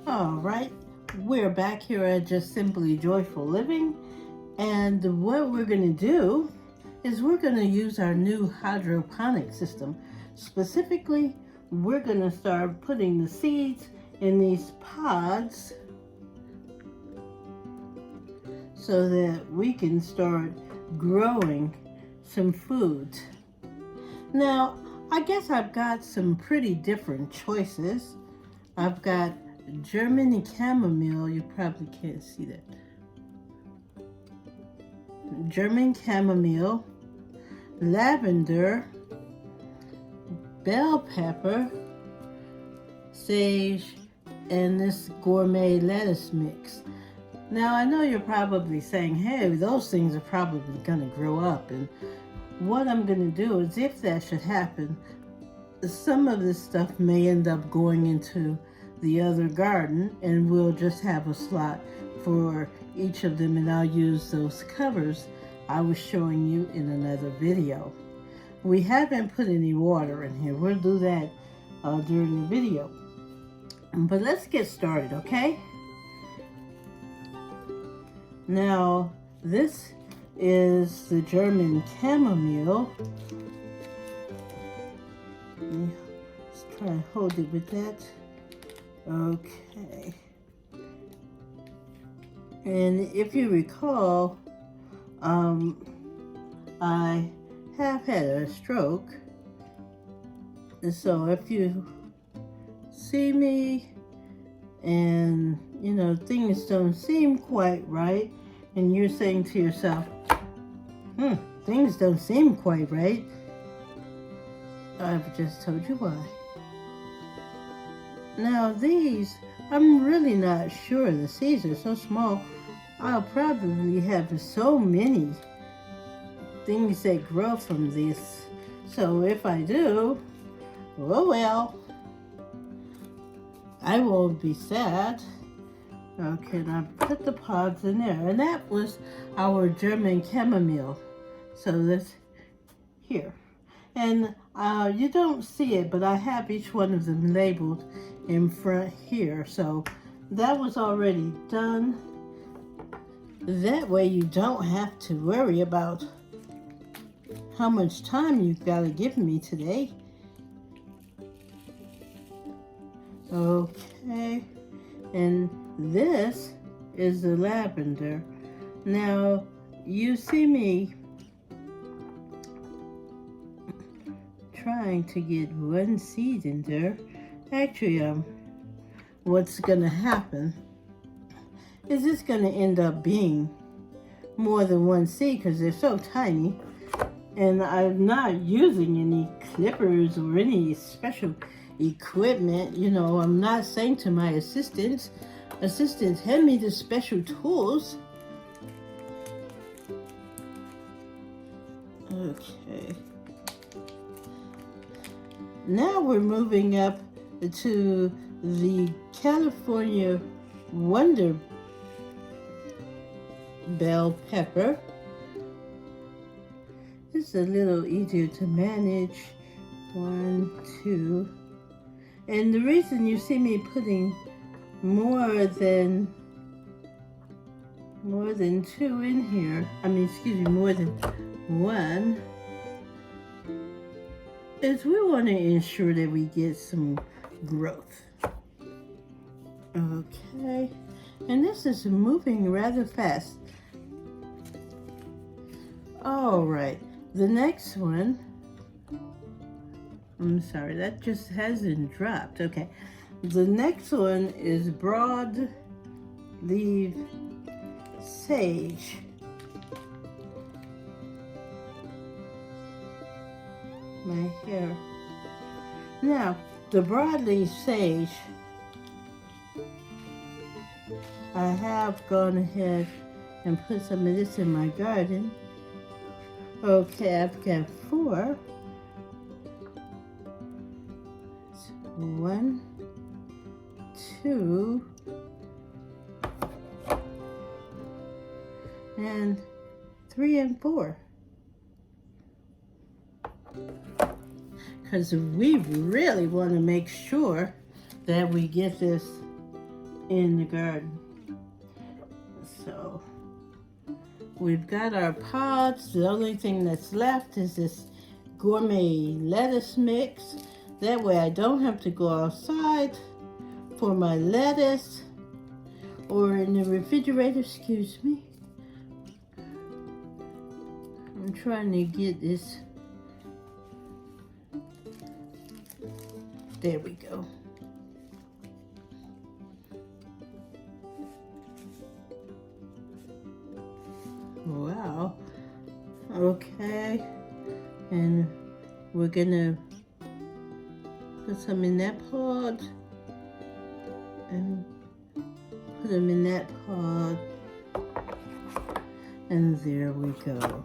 All right, we're back here at Just Simply Joyful Living, and what we're going to do is we're going to use our new hydroponic system. Specifically, we're going to start putting the seeds in these pods so that we can start growing some food. Now, I guess I've got some pretty different choices. I've got German chamomile, you probably can't see that. German chamomile, lavender, bell pepper, sage, and this gourmet lettuce mix. Now I know you're probably saying, hey, those things are probably gonna grow up, and what I'm gonna do is, if that should happen, some of this stuff may end up going into the other garden, and we'll just have a slot for each of them, and I'll use those covers I was showing you in another video. We haven't put any water in here. We'll do that during the video. But let's get started, okay? Now, this is the German chamomile. Let's try and hold it with that. Okay. And if you recall, I have had a stroke. And so if you see me and, you know, things don't seem quite right, and you're saying to yourself, things don't seem quite right, I've just told you why. Now these, I'm really not sure. The seeds are so small, I'll probably have so many things that grow from this. So if I do, oh well, I won't be sad. Okay, now put the pods in there. And that was our German chamomile. So this here. And you don't see it, but I have each one of them labeled in front here. So that was already done. That way you don't have to worry about how much time you've got to give me today. Okay, and this is the lavender. Now, you see me trying to get one seed in there. Actually, what's gonna happen is it's gonna end up being more than one seed because they're so tiny, and I'm not using any clippers or any special equipment. You know, I'm not saying to my assistants, hand me the special tools. Okay. Now we're moving up to the California Wonder bell pepper. It's a little easier to manage. 1, 2. And the reason you see me putting more than 2 in here, more than 1, is we want to ensure that we get some growth. Okay, and this is moving rather fast. All right, the next one, I'm sorry, that just hasn't dropped. Okay, the next one is broad leaf sage. My hair. Now, the broadleaf sage, I have gone ahead and put some of this in my garden. Okay, I've got 4. 1, 2, and 3 and 4. Because we really want to make sure that we get this in the garden. So we've got our pods. The only thing that's left is this gourmet lettuce mix. That way I don't have to go outside for my lettuce or in the refrigerator, excuse me. I'm trying to get this. There we go. Wow. Okay. And we're gonna put some in that pod and put them in that pod. And there we go.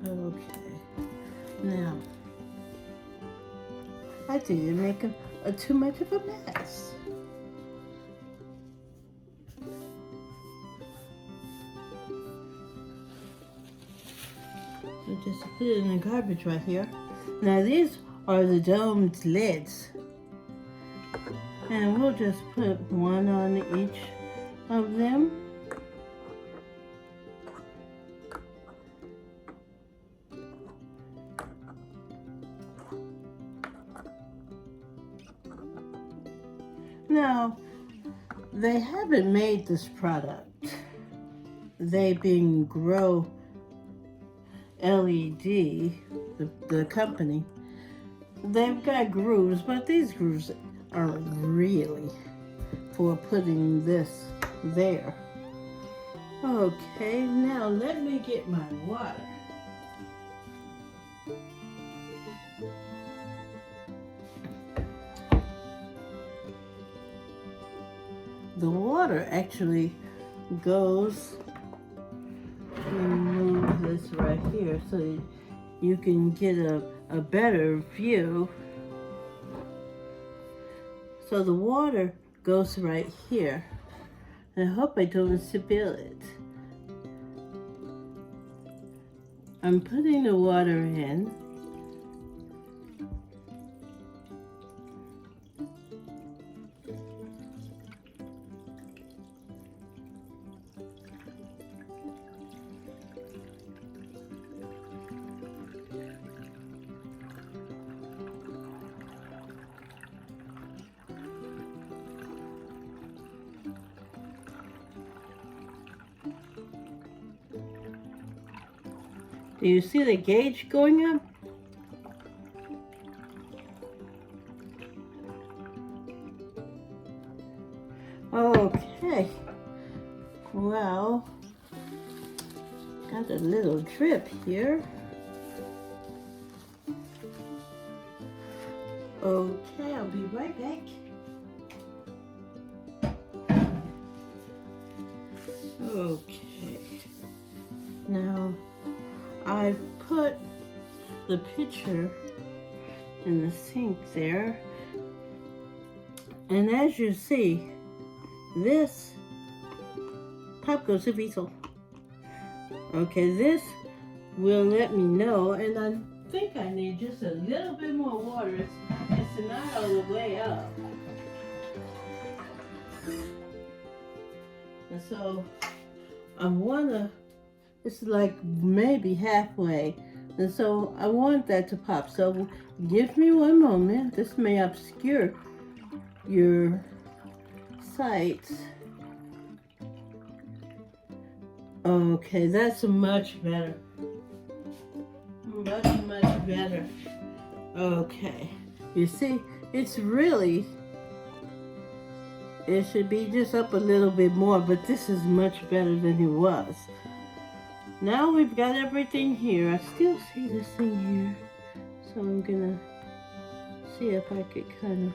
Okay. Now, I didn't make too much of a mess. So just put it in the garbage right here. Now these are the domed lids. And we'll just put one on each of them. Now, they haven't made this product. They being Grow LED, the company. They've got grooves, but these grooves aren't really for putting this there. Okay, now let me get my water. The water actually goes, move this right here so that you can get a better view. So the water goes right here. I hope I don't spill it. I'm putting the water in. Do you see the gauge going up? Okay. Well, got a little drip here. Okay, I'll be right back. Okay. Now, I've put the pitcher in the sink there, and as you see, this pop goes to Weasel. Okay, this will let me know, and I think I need just a little bit more water. It's not all the way up. And so I wanna, it's like maybe halfway. And so I want that to pop. So give me one moment. This may obscure your sight. Okay, that's much better. Much better. Okay. You see, it's really, it should be just up a little bit more, but this is much better than it was. Now we've got everything here. I still see this thing here. So I'm gonna see if I could kind of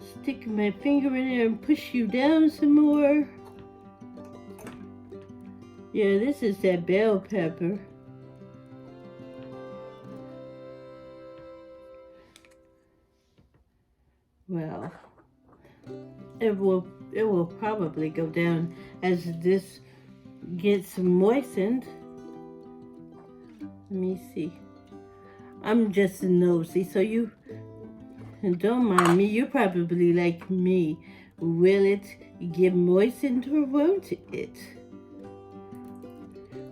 stick my finger in there and push you down some more. Yeah, this is that bell pepper. Well, it will probably go down as this gets moistened. Let me see. I'm just nosy, so you don't mind me. You probably like me. Will it get moistened or won't it?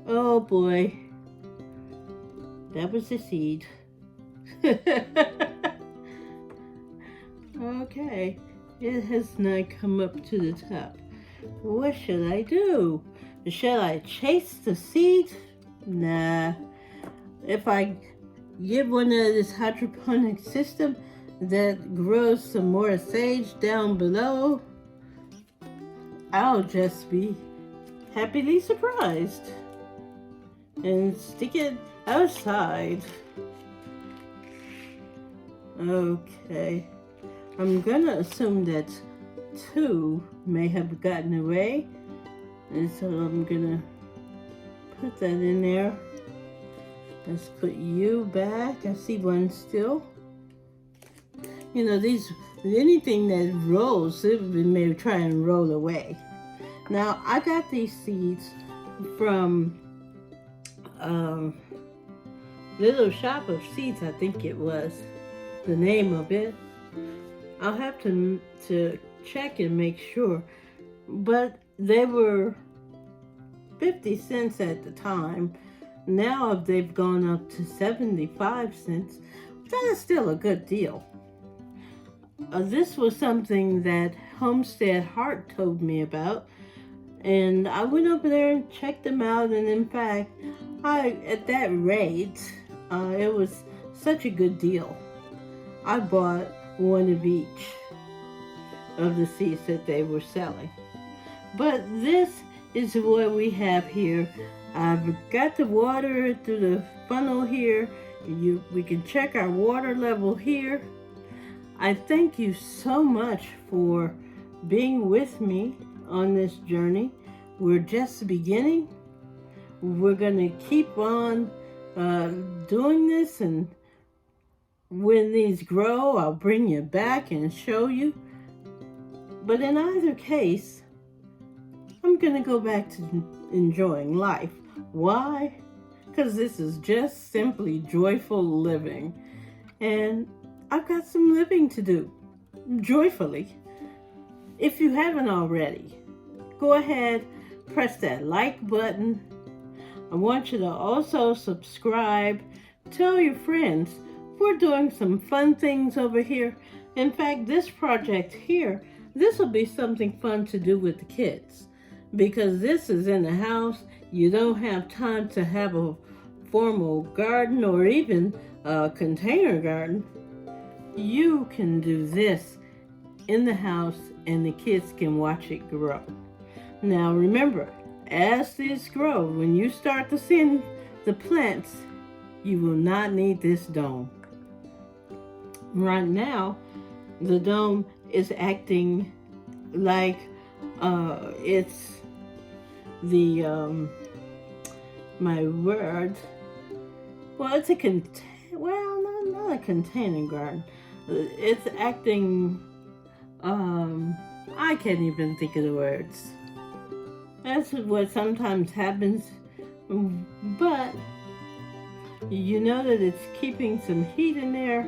Oh boy, that was the seed. Okay, it has not come up to the top. What should I do? Shall I chase the seed? Nah. If I get one of this hydroponic system that grows some more sage down below, I'll just be happily surprised and stick it outside. Okay, I'm gonna assume that 2 may have gotten away, and so I'm gonna put that in there. Let's put you back. I see 1 still. You know, anything that rolls, it may try and roll away. Now, I got these seeds from Little Shop of Seeds, I think it was the name of it. I'll have to check and make sure, but they were 50 cents at the time. Now they've gone up to 75 cents. That is still a good deal. This was something that Homestead Heart told me about, and I went over there and checked them out, and in fact, at that rate, it was such a good deal. I bought 1 of each of the seeds that they were selling. But this is what we have here. I've got the water through the funnel here. We can check our water level here. I thank you so much for being with me on this journey. We're just beginning. We're going to keep on doing this, and when these grow, I'll bring you back and show you. But in either case, I'm going to go back to enjoying life. Why? Because this is just simply joyful living. And I've got some living to do, joyfully. If you haven't already, go ahead, press that like button. I want you to also subscribe. Tell your friends. We're doing some fun things over here. In fact, this project here, this will be something fun to do with the kids. Because this is in the house, you don't have time to have a formal garden or even a container garden. You can do this in the house and the kids can watch it grow. Now remember, as these grow, when you start to see the plants, you will not need this dome. Right now, the dome is acting like it's the my word. Well, it's a not a containing garden. It's acting. I can't even think of the words. That's what sometimes happens, but you know that it's keeping some heat in there.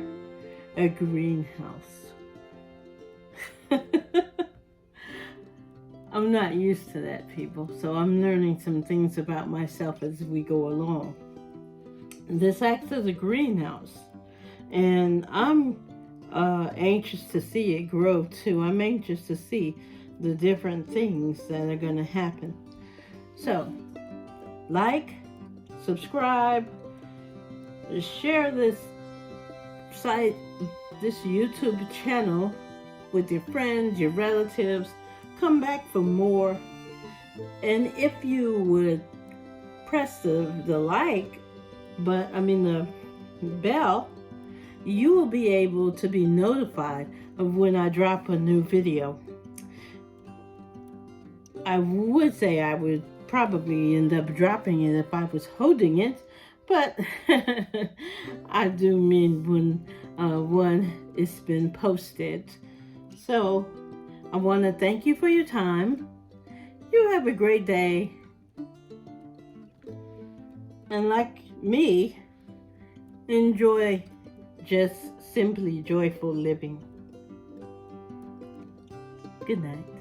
A greenhouse. I'm not used to that, people, so I'm learning some things about myself as we go along. This acts as a greenhouse, and I'm anxious to see it grow too. I'm anxious to see the different things that are going to happen. So, like, subscribe, share this site, this YouTube channel with your friends, your relatives. Come back for more. And if you would press the like, the bell, you will be able to be notified of when I drop a new video. I would say I would probably end up dropping it if I was holding it, but I do mean when one has been posted. So I want to thank you for your time. You have a great day. And like me, enjoy just simply joyful living. Good night.